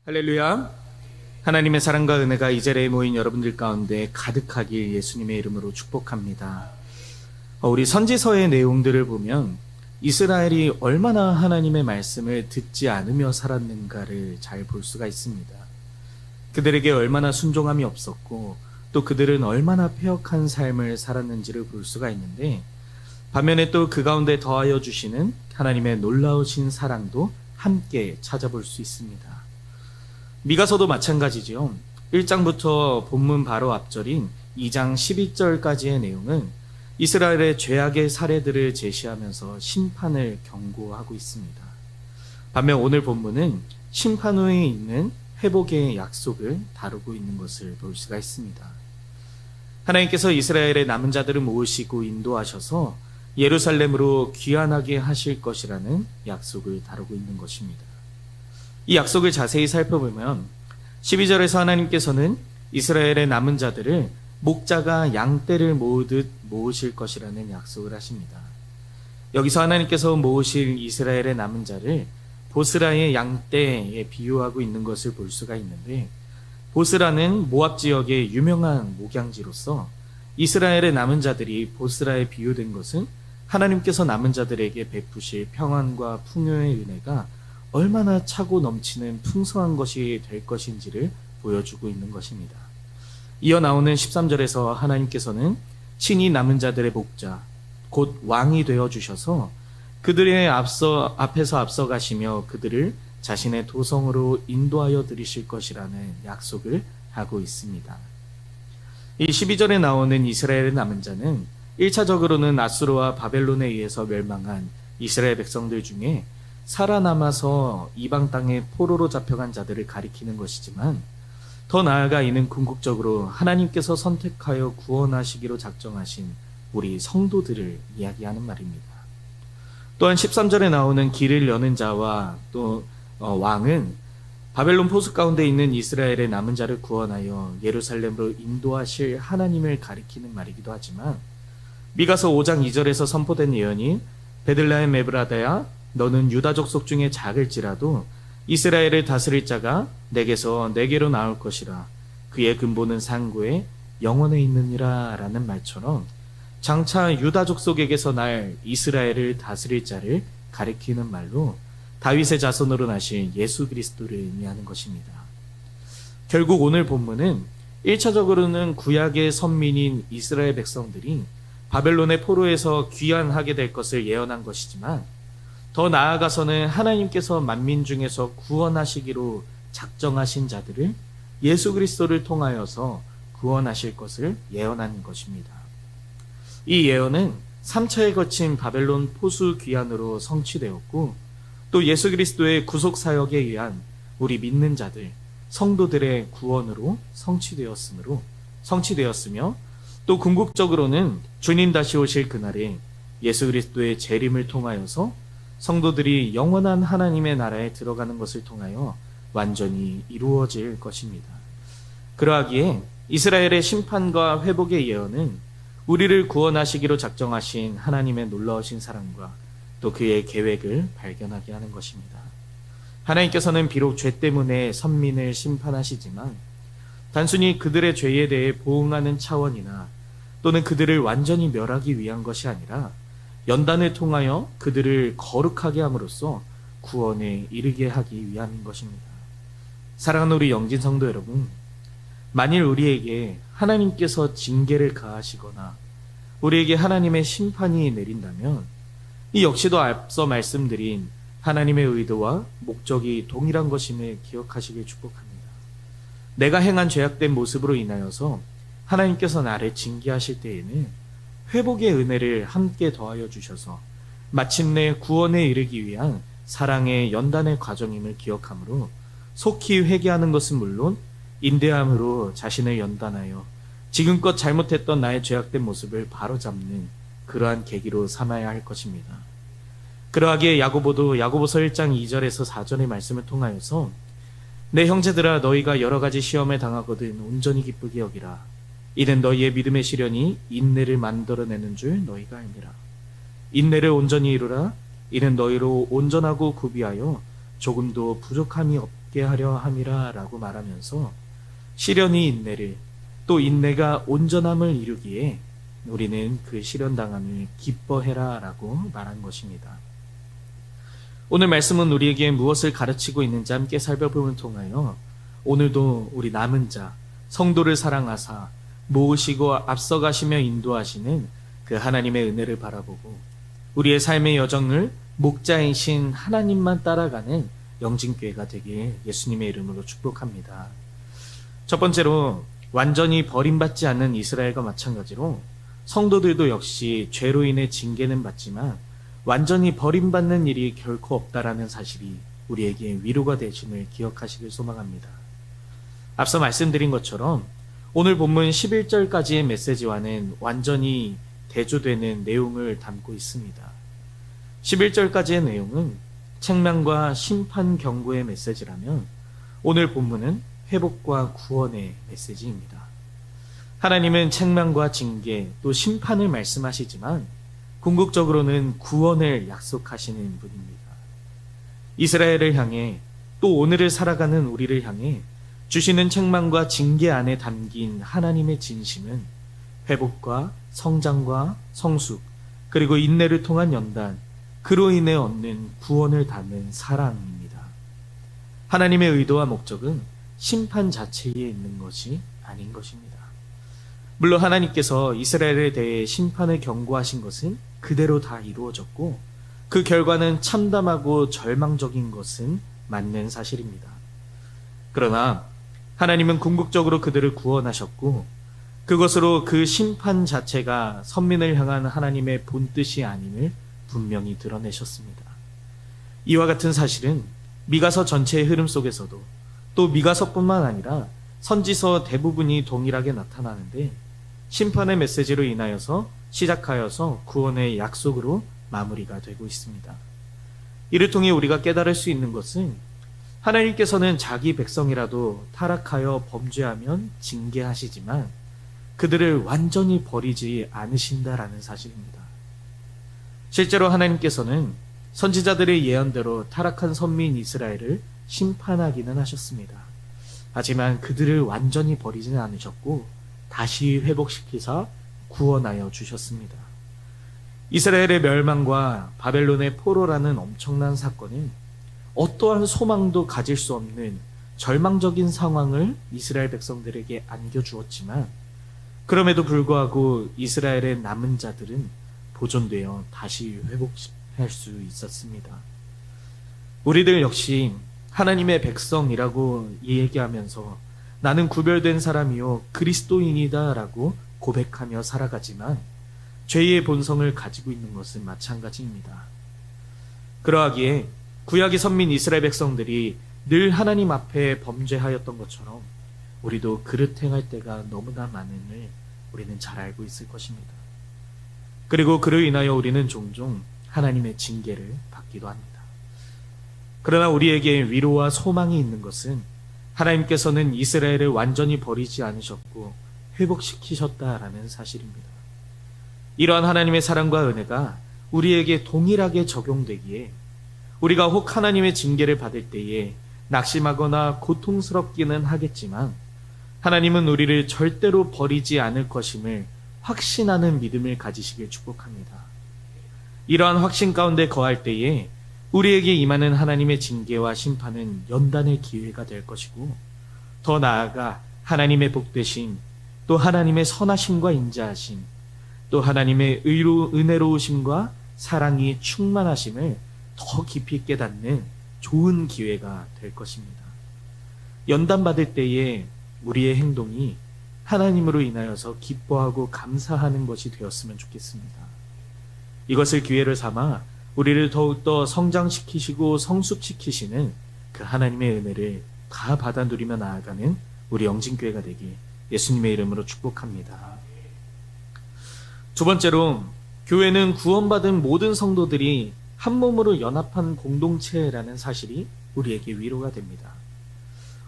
할렐루야. 하나님의 사랑과 은혜가 이 자리에 모인 여러분들 가운데 가득하길 예수님의 이름으로 축복합니다. 우리 선지서의 내용들을 보면 이스라엘이 얼마나 하나님의 말씀을 듣지 않으며 살았는가를 잘 볼 수가 있습니다. 그들에게 얼마나 순종함이 없었고 또 그들은 얼마나 패역한 삶을 살았는지를 볼 수가 있는데, 반면에 또 그 가운데 더하여 주시는 하나님의 놀라우신 사랑도 함께 찾아볼 수 있습니다. 미가서도 마찬가지죠. 1장부터 본문 바로 앞절인 2장 12절까지의 내용은 이스라엘의 죄악의 사례들을 제시하면서 심판을 경고하고 있습니다. 반면 오늘 본문은 심판 후에 있는 회복의 약속을 다루고 있는 것을 볼 수가 있습니다. 하나님께서 이스라엘의 남은 자들을 모으시고 인도하셔서 예루살렘으로 귀환하게 하실 것이라는 약속을 다루고 있는 것입니다. 이 약속을 자세히 살펴보면 12절에서 하나님께서는 이스라엘의 남은 자들을 목자가 양떼를 모으듯 모으실 것이라는 약속을 하십니다. 여기서 하나님께서 모으실 이스라엘의 남은 자를 보스라의 양떼에 비유하고 있는 것을 볼 수가 있는데, 보스라는 모압 지역의 유명한 목양지로서 이스라엘의 남은 자들이 보스라에 비유된 것은 하나님께서 남은 자들에게 베푸실 평안과 풍요의 은혜가 얼마나 차고 넘치는 풍성한 것이 될 것인지를 보여주고 있는 것입니다. 이어 나오는 13절에서 하나님께서는 친히 남은 자들의 목자, 곧 왕이 되어주셔서 그들의 앞에서 앞서가시며 그들을 자신의 도성으로 인도하여 드리실 것이라는 약속을 하고 있습니다. 이 12절에 나오는 이스라엘의 남은 자는 1차적으로는 아수르와 바벨론에 의해서 멸망한 이스라엘 백성들 중에 살아남아서 이방 땅에 포로로 잡혀간 자들을 가리키는 것이지만, 더 나아가 이는 궁극적으로 하나님께서 선택하여 구원하시기로 작정하신 우리 성도들을 이야기하는 말입니다. 또한 13절에 나오는 길을 여는 자와 또 왕은 바벨론 포수 가운데 있는 이스라엘의 남은 자를 구원하여 예루살렘으로 인도하실 하나님을 가리키는 말이기도 하지만, 미가서 5장 2절에서 선포된 예언이 베들레헴 에브라다야 너는 유다 족속 중에 작을지라도 이스라엘을 다스릴 자가 내게서 내게로 나올 것이라. 그의 근본은 상고에 영원에 있느니라 라는 말처럼 장차 유다 족속에게서 날 이스라엘을 다스릴 자를 가리키는 말로 다윗의 자손으로 나신 예수 그리스도를 의미하는 것입니다. 결국 오늘 본문은 1차적으로는 구약의 선민인 이스라엘 백성들이 바벨론의 포로에서 귀환하게 될 것을 예언한 것이지만, 더 나아가서는 하나님께서 만민 중에서 구원하시기로 작정하신 자들을 예수 그리스도를 통하여서 구원하실 것을 예언한 것입니다. 이 예언은 3차에 거친 바벨론 포수 귀환으로 성취되었고, 또 예수 그리스도의 구속 사역에 의한 우리 믿는 자들, 성도들의 구원으로 성취되었으며, 또 궁극적으로는 주님 다시 오실 그날에 예수 그리스도의 재림을 통하여서 성도들이 영원한 하나님의 나라에 들어가는 것을 통하여 완전히 이루어질 것입니다. 그러하기에 이스라엘의 심판과 회복의 예언은 우리를 구원하시기로 작정하신 하나님의 놀라우신 사랑과 또 그의 계획을 발견하게 하는 것입니다. 하나님께서는 비록 죄 때문에 선민을 심판하시지만 단순히 그들의 죄에 대해 보응하는 차원이나 또는 그들을 완전히 멸하기 위한 것이 아니라 연단을 통하여 그들을 거룩하게 함으로써 구원에 이르게 하기 위함인 것입니다. 사랑하는 우리 영진 성도 여러분, 만일 우리에게 하나님께서 징계를 가하시거나 우리에게 하나님의 심판이 내린다면 이 역시도 앞서 말씀드린 하나님의 의도와 목적이 동일한 것임을 기억하시길 축복합니다. 내가 행한 죄악된 모습으로 인하여서 하나님께서 나를 징계하실 때에는 회복의 은혜를 함께 더하여 주셔서 마침내 구원에 이르기 위한 사랑의 연단의 과정임을 기억하므로 속히 회개하는 것은 물론 인내함으로 자신을 연단하여 지금껏 잘못했던 나의 죄악된 모습을 바로잡는 그러한 계기로 삼아야 할 것입니다. 그러하기에 야고보도 야고보서 1장 2절에서 4절의 말씀을 통하여서 내 형제들아 너희가 여러 가지 시험에 당하거든 온전히 기쁘게 여기라. 이는 너희의 믿음의 시련이 인내를 만들어내는 줄 너희가 알미라. 인내를 온전히 이루라. 이는 너희로 온전하고 구비하여 조금도 부족함이 얻게 하려 함이라 라고 말하면서 시련이 인내를, 또 인내가 온전함을 이루기에 우리는 그 시련당함을 기뻐해라 라고 말한 것입니다. 오늘 말씀은 우리에게 무엇을 가르치고 있는지 함께 살펴봄을 통하여 오늘도 우리 남은 자, 성도를 사랑하사 모으시고 앞서가시며 인도하시는 그 하나님의 은혜를 바라보고 우리의 삶의 여정을 목자이신 하나님만 따라가는 영진교회가 되길 예수님의 이름으로 축복합니다. 첫 번째로, 완전히 버림받지 않는 이스라엘과 마찬가지로 성도들도 역시 죄로 인해 징계는 받지만 완전히 버림받는 일이 결코 없다라는 사실이 우리에게 위로가 되심을 기억하시길 소망합니다. 앞서 말씀드린 것처럼 오늘 본문 11절까지의 메시지와는 완전히 대조되는 내용을 담고 있습니다. 11절까지의 내용은 책망과 심판 경고의 메시지라면 오늘 본문은 회복과 구원의 메시지입니다. 하나님은 책망과 징계 또 심판을 말씀하시지만 궁극적으로는 구원을 약속하시는 분입니다. 이스라엘을 향해 또 오늘을 살아가는 우리를 향해 주시는 책망과 징계 안에 담긴 하나님의 진심은 회복과 성장과 성숙 그리고 인내를 통한 연단, 그로 인해 얻는 구원을 담은 사랑입니다. 하나님의 의도와 목적은 심판 자체에 있는 것이 아닌 것입니다. 물론 하나님께서 이스라엘에 대해 심판을 경고하신 것은 그대로 다 이루어졌고 그 결과는 참담하고 절망적인 것은 맞는 사실입니다. 그러나 하나님은 궁극적으로 그들을 구원하셨고 그것으로 그 심판 자체가 선민을 향한 하나님의 본뜻이 아님을 분명히 드러내셨습니다. 이와 같은 사실은 미가서 전체의 흐름 속에서도 또 미가서뿐만 아니라 선지서 대부분이 동일하게 나타나는데 심판의 메시지로 인하여서 시작하여서 구원의 약속으로 마무리가 되고 있습니다. 이를 통해 우리가 깨달을 수 있는 것은 하나님께서는 자기 백성이라도 타락하여 범죄하면 징계하시지만 그들을 완전히 버리지 않으신다라는 사실입니다. 실제로 하나님께서는 선지자들의 예언대로 타락한 선민 이스라엘을 심판하기는 하셨습니다. 하지만 그들을 완전히 버리지는 않으셨고 다시 회복시키사 구원하여 주셨습니다. 이스라엘의 멸망과 바벨론의 포로라는 엄청난 사건은 어떠한 소망도 가질 수 없는 절망적인 상황을 이스라엘 백성들에게 안겨주었지만 그럼에도 불구하고 이스라엘의 남은 자들은 보존되어 다시 회복할 수 있었습니다. 우리들 역시 하나님의 백성이라고 얘기하면서 나는 구별된 사람이요 그리스도인이다 라고 고백하며 살아가지만 죄의 본성을 가지고 있는 것은 마찬가지입니다. 그러하기에 구약의 선민 이스라엘 백성들이 늘 하나님 앞에 범죄하였던 것처럼 우리도 그릇 행할 때가 너무나 많음을 우리는 잘 알고 있을 것입니다. 그리고 그로 인하여 우리는 종종 하나님의 징계를 받기도 합니다. 그러나 우리에게 위로와 소망이 있는 것은 하나님께서는 이스라엘을 완전히 버리지 않으셨고 회복시키셨다라는 사실입니다. 이러한 하나님의 사랑과 은혜가 우리에게 동일하게 적용되기에 우리가 혹 하나님의 징계를 받을 때에 낙심하거나 고통스럽기는 하겠지만 하나님은 우리를 절대로 버리지 않을 것임을 확신하는 믿음을 가지시길 축복합니다. 이러한 확신 가운데 거할 때에 우리에게 임하는 하나님의 징계와 심판은 연단의 기회가 될 것이고 더 나아가 하나님의 복되심, 또 하나님의 선하심과 인자하심, 또 하나님의 은혜로우심과 사랑이 충만하심을 더 깊이 깨닫는 좋은 기회가 될 것입니다. 연단받을 때에 우리의 행동이 하나님으로 인하여서 기뻐하고 감사하는 것이 되었으면 좋겠습니다. 이것을 기회를 삼아 우리를 더욱더 성장시키시고 성숙시키시는 그 하나님의 은혜를 다 받아 누리며 나아가는 우리 영진교회가 되길 예수님의 이름으로 축복합니다. 두 번째로, 교회는 구원받은 모든 성도들이 한 몸으로 연합한 공동체라는 사실이 우리에게 위로가 됩니다.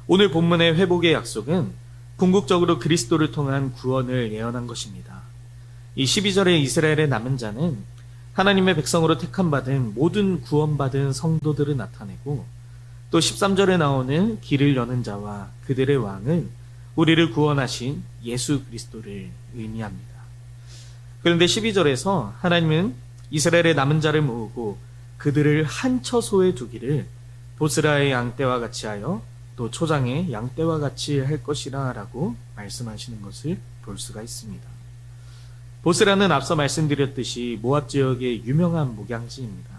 오늘 본문의 회복의 약속은 궁극적으로 그리스도를 통한 구원을 예언한 것입니다. 이 12절의 이스라엘의 남은 자는 하나님의 백성으로 택함 받은 모든 구원받은 성도들을 나타내고 또 13절에 나오는 길을 여는 자와 그들의 왕은 우리를 구원하신 예수 그리스도를 의미합니다. 그런데 12절에서 하나님은 이스라엘의 남은 자를 모으고 그들을 한 처소에 두기를 보스라의 양떼와 같이 하여 또 초장의 양떼와 같이 할 것이라 라고 말씀하시는 것을 볼 수가 있습니다. 보스라는 앞서 말씀드렸듯이 모압 지역의 유명한 목양지입니다.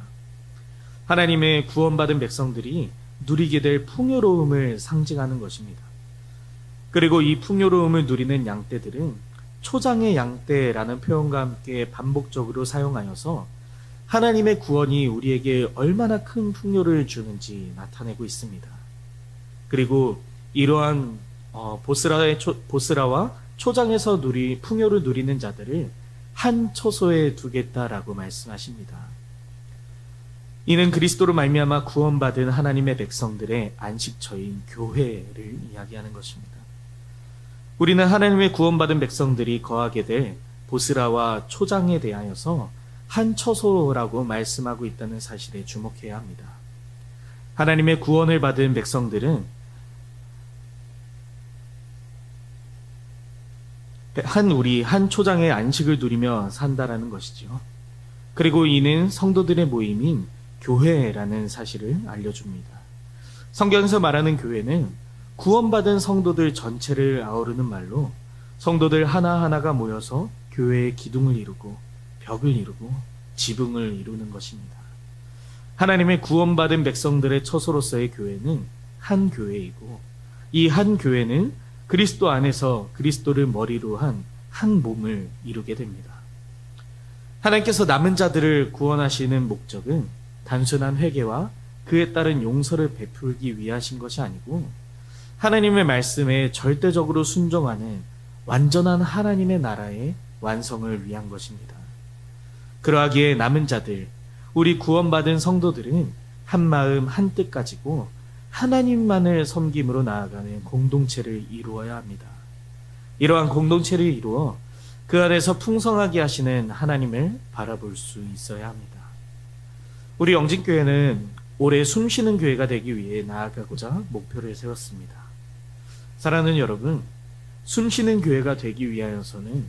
하나님의 구원받은 백성들이 누리게 될 풍요로움을 상징하는 것입니다. 그리고 이 풍요로움을 누리는 양떼들은 초장의 양떼라는 표현과 함께 반복적으로 사용하여서 하나님의 구원이 우리에게 얼마나 큰 풍요를 주는지 나타내고 있습니다. 그리고 이러한 보스라와 초장에서 풍요를 누리는 자들을 한 처소에 두겠다라고 말씀하십니다. 이는 그리스도로 말미암아 구원받은 하나님의 백성들의 안식처인 교회를 이야기하는 것입니다. 우리는 하나님의 구원받은 백성들이 거하게 될 보스라와 초장에 대하여서 한 처소라고 말씀하고 있다는 사실에 주목해야 합니다. 하나님의 구원을 받은 백성들은 한 초장의 안식을 누리며 산다라는 것이죠. 그리고 이는 성도들의 모임인 교회라는 사실을 알려줍니다. 성경에서 말하는 교회는 구원받은 성도들 전체를 아우르는 말로 성도들 하나하나가 모여서 교회의 기둥을 이루고 벽을 이루고 지붕을 이루는 것입니다. 하나님의 구원받은 백성들의 처소로서의 교회는 한 교회이고 이 한 교회는 그리스도 안에서 그리스도를 머리로 한 몸을 이루게 됩니다. 하나님께서 남은 자들을 구원하시는 목적은 단순한 회개와 그에 따른 용서를 베풀기 위하신 것이 아니고 하나님의 말씀에 절대적으로 순종하는 완전한 하나님의 나라의 완성을 위한 것입니다. 그러하기에 남은 자들, 우리 구원받은 성도들은 한 마음 한 뜻 가지고 하나님만을 섬김으로 나아가는 공동체를 이루어야 합니다. 이러한 공동체를 이루어 그 안에서 풍성하게 하시는 하나님을 바라볼 수 있어야 합니다. 우리 영진교회는 올해 숨쉬는 교회가 되기 위해 나아가고자 목표를 세웠습니다. 사랑하는 여러분, 숨쉬는 교회가 되기 위하여서는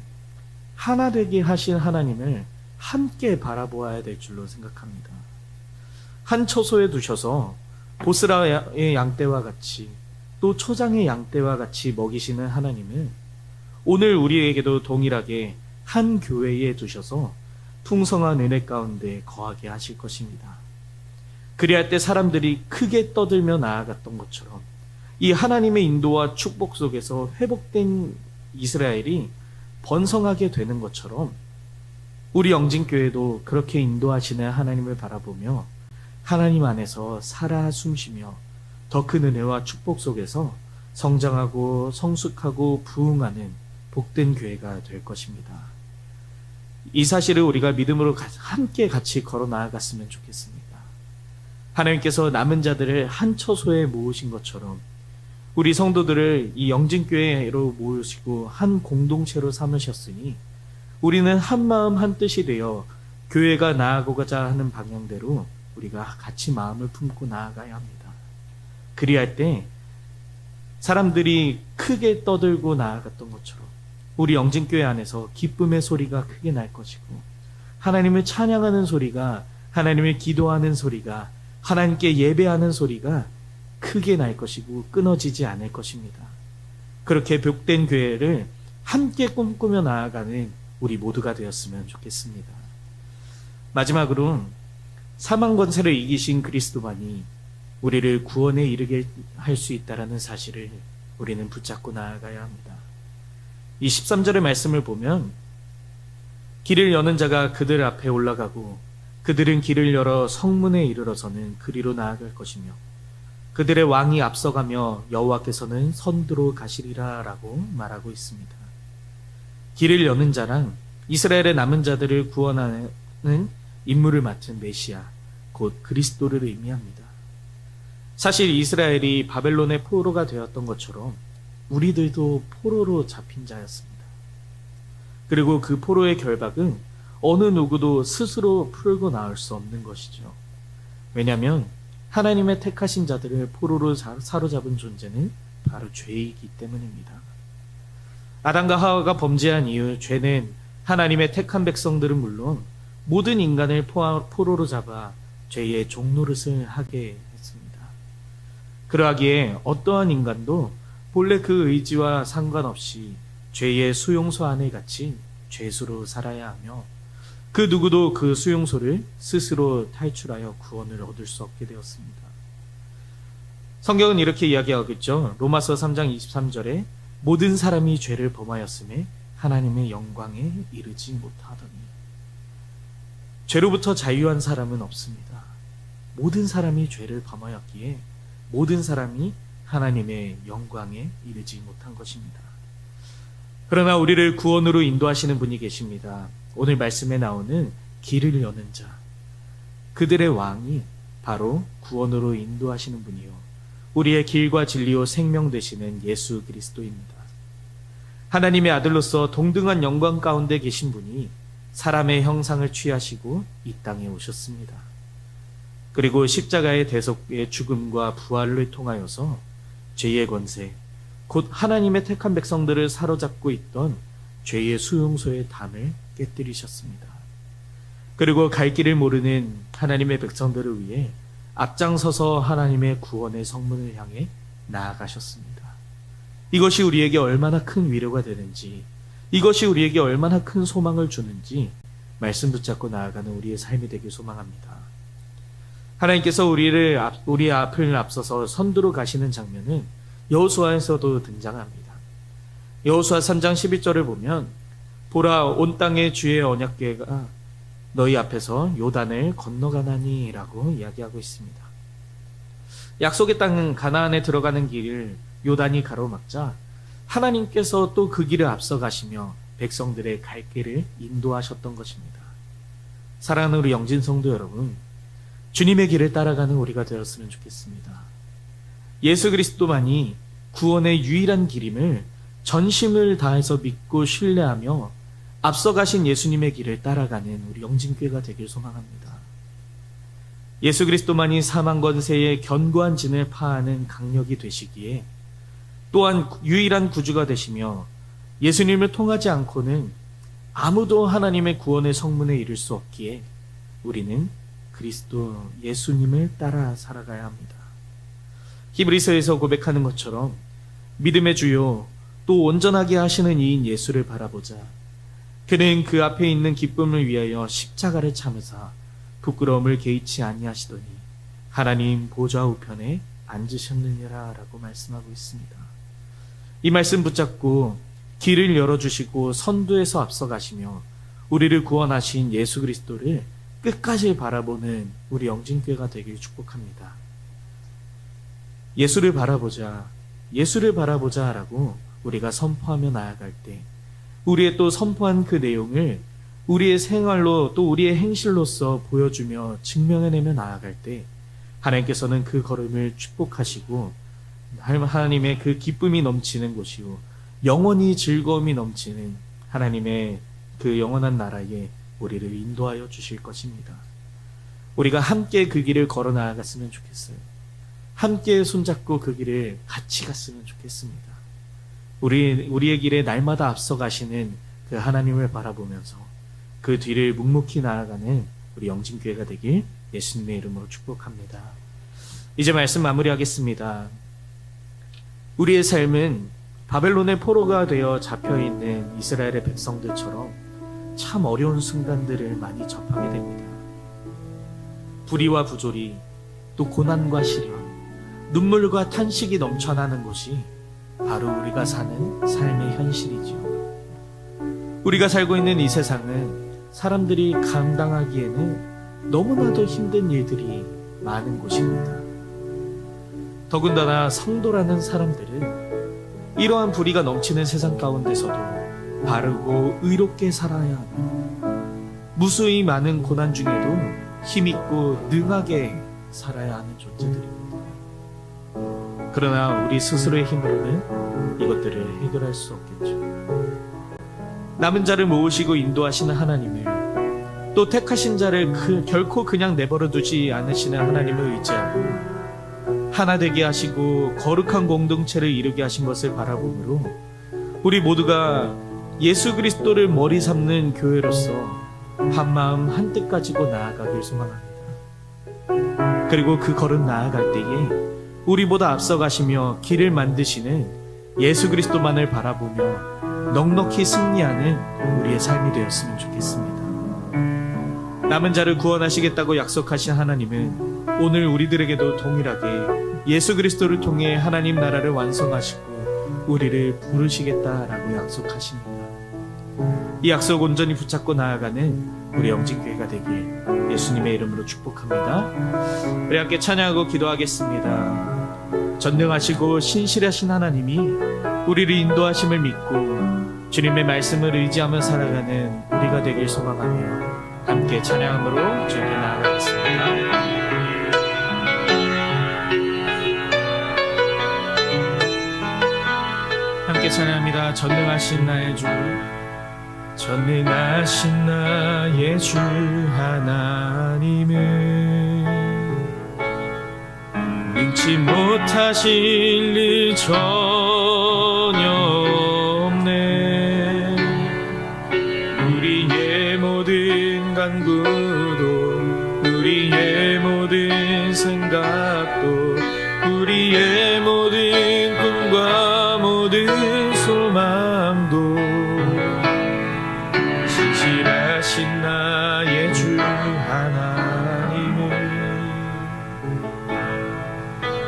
하나 되게 하신 하나님을 함께 바라보아야 될 줄로 생각합니다. 한 처소에 두셔서 보스라의 양떼와 같이 또 초장의 양떼와 같이 먹이시는 하나님은 오늘 우리에게도 동일하게 한 교회에 두셔서 풍성한 은혜 가운데 거하게 하실 것입니다. 그리할 때 사람들이 크게 떠들며 나아갔던 것처럼 이 하나님의 인도와 축복 속에서 회복된 이스라엘이 번성하게 되는 것처럼 우리 영진교회도 그렇게 인도하시는 하나님을 바라보며 하나님 안에서 살아 숨쉬며 더 큰 은혜와 축복 속에서 성장하고 성숙하고 부흥하는 복된 교회가 될 것입니다. 이 사실을 우리가 믿음으로 함께 같이 걸어 나아갔으면 좋겠습니다. 하나님께서 남은 자들을 한 처소에 모으신 것처럼 우리 성도들을 이 영진교회로 모으시고 한 공동체로 삼으셨으니 우리는 한 마음 한 뜻이 되어 교회가 나아가고자 하는 방향대로 우리가 같이 마음을 품고 나아가야 합니다. 그리할 때 사람들이 크게 떠들고 나아갔던 것처럼 우리 영진교회 안에서 기쁨의 소리가 크게 날 것이고 하나님을 찬양하는 소리가, 하나님을 기도하는 소리가, 하나님께 예배하는 소리가 크게 날 것이고 끊어지지 않을 것입니다. 그렇게 복된 교회를 함께 꿈꾸며 나아가는 우리 모두가 되었으면 좋겠습니다. 마지막으로 사망 권세를 이기신 그리스도만이 우리를 구원에 이르게 할 수 있다라는 사실을 우리는 붙잡고 나아가야 합니다. 이 13절의 말씀을 보면 길을 여는 자가 그들 앞에 올라가고 그들은 길을 열어 성문에 이르러서는 그리로 나아갈 것이며 그들의 왕이 앞서가며 여호와께서는 선두로 가시리라 라고 말하고 있습니다. 길을 여는 자란 이스라엘의 남은 자들을 구원하는 임무를 맡은 메시아, 곧 그리스도를 의미합니다. 사실 이스라엘이 바벨론의 포로가 되었던 것처럼 우리들도 포로로 잡힌 자였습니다. 그리고 그 포로의 결박은 어느 누구도 스스로 풀고 나올 수 없는 것이죠. 왜냐하면 하나님의 택하신 자들을 포로로 사로잡은 존재는 바로 죄이기 때문입니다. 아담과 하와가 범죄한 이후 죄는 하나님의 택한 백성들은 물론 모든 인간을 포로로 잡아 죄의 종노릇을 하게 했습니다. 그러하기에 어떠한 인간도 본래 그 의지와 상관없이 죄의 수용소 안에 갇힌 죄수로 살아야 하며 그 누구도 그 수용소를 스스로 탈출하여 구원을 얻을 수 없게 되었습니다. 성경은 이렇게 이야기하겠죠. 로마서 3장 23절에 모든 사람이 죄를 범하였음에 하나님의 영광에 이르지 못하더니. 죄로부터 자유한 사람은 없습니다. 모든 사람이 죄를 범하였기에 모든 사람이 하나님의 영광에 이르지 못한 것입니다. 그러나 우리를 구원으로 인도하시는 분이 계십니다. 오늘 말씀에 나오는 길을 여는 자, 그들의 왕이 바로 구원으로 인도하시는 분이요 우리의 길과 진리요 생명 되시는 예수 그리스도입니다. 하나님의 아들로서 동등한 영광 가운데 계신 분이 사람의 형상을 취하시고 이 땅에 오셨습니다. 그리고 십자가의 대속의 죽음과 부활을 통하여서 죄의 권세, 곧 하나님의 택한 백성들을 사로잡고 있던 죄의 수용소의 담을 깨뜨리셨습니다. 그리고 갈 길을 모르는 하나님의 백성들을 위해 앞장서서 하나님의 구원의 성문을 향해 나아가셨습니다. 이것이 우리에게 얼마나 큰 위로가 되는지, 이것이 우리에게 얼마나 큰 소망을 주는지 말씀 붙잡고 나아가는 우리의 삶이 되길 소망합니다. 하나님께서 우리 앞을 앞서서 선두로 가시는 장면은 여호수아에서도 등장합니다. 여호수아 3장 11절을 보면 보라 온 땅의 주의 언약궤가 너희 앞에서 요단을 건너가나니 라고 이야기하고 있습니다. 약속의 땅 가나안에 들어가는 길을 요단이 가로막자 하나님께서 또 그 길을 앞서 가시며 백성들의 갈 길을 인도하셨던 것입니다. 사랑하는 우리 영진성도 여러분, 주님의 길을 따라가는 우리가 되었으면 좋겠습니다. 예수 그리스도만이 구원의 유일한 길임을 전심을 다해서 믿고 신뢰하며 앞서 가신 예수님의 길을 따라가는 우리 영진교회가 되길 소망합니다. 예수 그리스도만이 사망 권세의 견고한 진을 파하는 강력이 되시기에 또한 유일한 구주가 되시며 예수님을 통하지 않고는 아무도 하나님의 구원의 성문에 이를 수 없기에 우리는 그리스도 예수님을 따라 살아가야 합니다. 히브리서에서 고백하는 것처럼 믿음의 주요 또 온전하게 하시는 이인 예수를 바라보자. 그는 그 앞에 있는 기쁨을 위하여 십자가를 참으사 부끄러움을 개의치 아니하시더니 하나님 보좌 우편에 앉으셨느니라 라고 말씀하고 있습니다. 이 말씀 붙잡고 길을 열어주시고 선두에서 앞서가시며 우리를 구원하신 예수 그리스도를 끝까지 바라보는 우리 영진교회가 되길 축복합니다. 예수를 바라보자, 예수를 바라보자 라고 우리가 선포하며 나아갈 때 우리의 또 선포한 그 내용을 우리의 생활로 또 우리의 행실로서 보여주며 증명해내며 나아갈 때 하나님께서는 그 걸음을 축복하시고 하나님의 그 기쁨이 넘치는 곳이요 영원히 즐거움이 넘치는 하나님의 그 영원한 나라에 우리를 인도하여 주실 것입니다. 우리가 함께 그 길을 걸어 나아갔으면 좋겠어요. 함께 손잡고 그 길을 같이 갔으면 좋겠습니다. 우리의 길에 날마다 앞서 가시는 그 하나님을 바라보면서 그 뒤를 묵묵히 나아가는 우리 영진교회가 되길 예수님의 이름으로 축복합니다. 이제 말씀 마무리하겠습니다. 우리의 삶은 바벨론의 포로가 되어 잡혀있는 이스라엘의 백성들처럼 참 어려운 순간들을 많이 접하게 됩니다. 불의와 부조리, 또 고난과 시련, 눈물과 탄식이 넘쳐나는 곳이 바로 우리가 사는 삶의 현실이죠. 우리가 살고 있는 이 세상은 사람들이 감당하기에는 너무나도 힘든 일들이 많은 곳입니다. 더군다나 성도라는 사람들은 이러한 불의가 넘치는 세상 가운데서도 바르고 의롭게 살아야 하며 무수히 많은 고난 중에도 힘있고 능하게 살아야 하는 존재들입니다. 그러나 우리 스스로의 힘으로는 이것들을 해결할 수 없겠죠. 남은 자를 모으시고 인도하시는 하나님을, 또 택하신 자를 결코 그냥 내버려 두지 않으시는 하나님을 의지하고 하나 되게 하시고 거룩한 공동체를 이루게 하신 것을 바라보므로 우리 모두가 예수 그리스도를 머리 삼는 교회로서 한마음 한뜻 가지고 나아가길 소망합니다. 그리고 그 걸음 나아갈 때에 우리보다 앞서가시며 길을 만드시는 예수 그리스도만을 바라보며 넉넉히 승리하는 우리의 삶이 되었으면 좋겠습니다. 남은 자를 구원하시겠다고 약속하신 하나님은 오늘 우리들에게도 동일하게 예수 그리스도를 통해 하나님 나라를 완성하시고 우리를 부르시겠다라고 약속하십니다. 이 약속 온전히 붙잡고 나아가는 우리 영진교회가 되길 예수님의 이름으로 축복합니다. 우리 함께 찬양하고 기도하겠습니다. 전능하시고 신실하신 하나님이 우리를 인도하심을 믿고 주님의 말씀을 의지하며 살아가는 우리가 되길 소망하며 함께 찬양함으로 주님께 나아가겠습니다. 함께 찬양합니다. 전능하신 나의 주, 전능하신 나의 주 하나님은 능치 못하실 일 전혀 없네. 우리의 모든 간구도 우리의 모든 생각도 우리의 모든 꿈과 모든 소망도 신실하신 나의 주 하나님은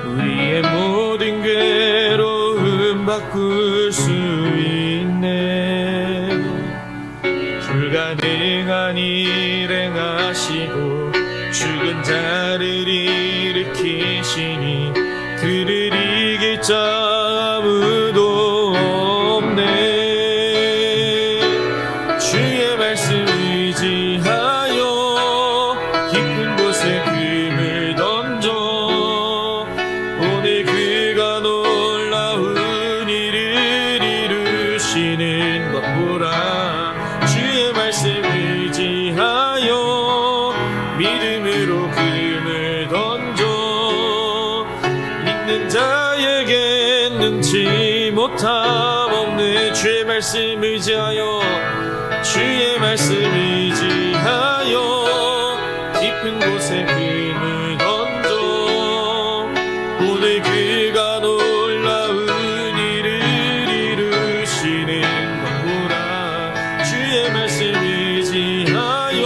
우리의 모든 괴로움 바꿀 수 있네. 불가능한 일 행하시고 죽은 자를 일으키시니 그를 이길 자 아무도 없네. 주의 말씀 의지하여 깊은 곳에 금을 던져 오늘 그가 놀라운 일을 이루시는 것 보라. 주의 말씀 의지하여 믿음으로 금을 던져 믿는 자에게 능치 못함 없는 주의 말씀 의지하여 주의 말씀 의지하여 깊은 곳에 금을 던져 오늘 그가 놀라운 일을 이루시는 것 보라. 주의 말씀 의지하여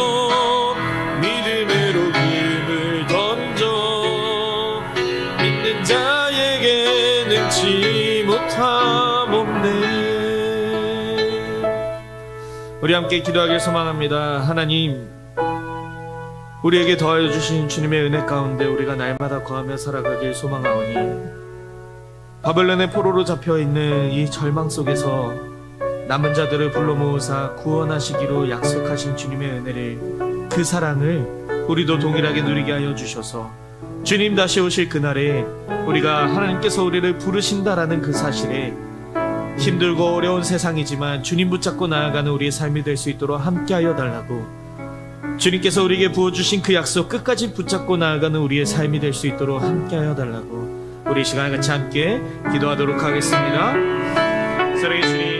믿음으로 금을 던져 믿는 자에게 능치 못함 없네. 우리 함께 기도하길 소망합니다. 하나님, 우리에게 더하여 주신 주님의 은혜 가운데 우리가 날마다 거하며 살아가길 소망하오니 바벨론의 포로로 잡혀있는 이 절망 속에서 남은 자들을 불러 모으사 구원하시기로 약속하신 주님의 은혜를, 그 사랑을 우리도 동일하게 누리게 하여 주셔서 주님 다시 오실 그날에 우리가 하나님께서 우리를 부르신다라는 그 사실에 힘들고 어려운 세상이지만 주님 붙잡고 나아가는 우리의 삶이 될 수 있도록 함께하여 달라고, 주님께서 우리에게 부어주신 그 약속 끝까지 붙잡고 나아가는 우리의 삶이 될 수 있도록 함께하여 달라고 우리 시간에 같이 함께 기도하도록 하겠습니다. 사랑의 주님,